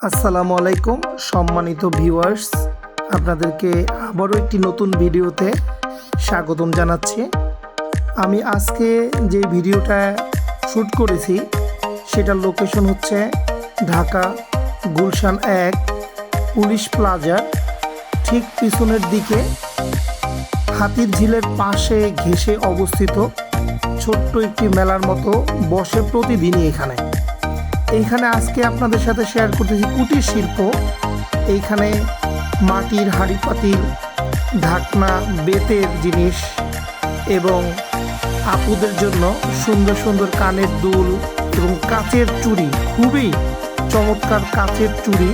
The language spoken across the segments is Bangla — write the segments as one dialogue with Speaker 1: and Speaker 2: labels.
Speaker 1: আসসালামু আলাইকুম সম্মানিত ভিউয়ার্স, আপনাদেরকে আবারও একটি নতুন ভিডিওতে স্বাগতম জানাচ্ছি। আমি আজকে যে ভিডিওটা শ্যুট করেছি সেটার লোকেশন হচ্ছে ঢাকা গুলশান 1 পুলিশ প্লাজার ঠিক পিছনের দিকে হাতির ঝিলের পাশে ঘেঁষে অবস্থিত ছোট্ট একটি মেলার মতো বসে প্রতিদিনই এইখানে আজকে আপনাদের সাথে শেয়ার করতেছি কুটির শিল্প। এইখানে মাটির হাঁড়ি পাতিল, ঢাকনা, বেতের জিনিস এবং আপুদের জন্য সুন্দর সুন্দর কানের দুল এবং কাচের চুড়ি, খুবই চমৎকার কাচের চুড়ি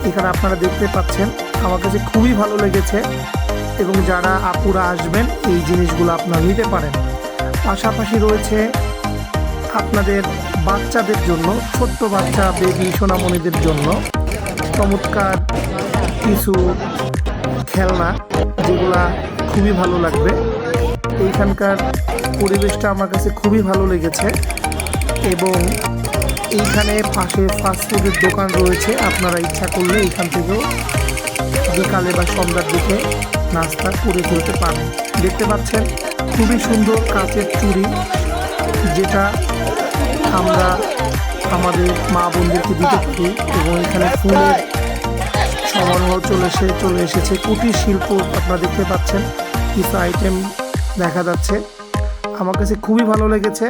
Speaker 1: এখানে আপনারা দেখতে পাচ্ছেন। আমার কাছে খুবই ভালো লেগেছে এবং যারা আপুরা আসবেন এই জিনিসগুলো আপনারা নিতে পারেন। পাশাপাশি রয়েছে আপনাদের বাচ্চাদের জন্য, ছোট্ট বাচ্চা বেবি সোনামণিদের জন্য চমৎকার কিছু খেলনা, যেগুলা খুবই ভালো লাগবে। এইখানকার পরিবেশটা আমার কাছে খুবই ভালো লেগেছে এবং এইখানে পাশে ফাস্টফুডের দোকান রয়েছে। আপনারা ইচ্ছা করলে এইখান থেকেও বিকালে বা সন্ধ্যার দিকে নাস্তা করে ফেলতে পারেন। দেখতে পাচ্ছেন খুবই সুন্দর কাচের চুড়ি, যেটা আমরা আমাদের মা বোনদেরকে দিতে পারি। এবং এখানে ফুলের সমারোহ চলে এসেছে। কুটির শিল্প আপনারা দেখতে পাচ্ছেন, কিছু আইটেম দেখা যাচ্ছে। আমার কাছে খুবই ভালো লেগেছে।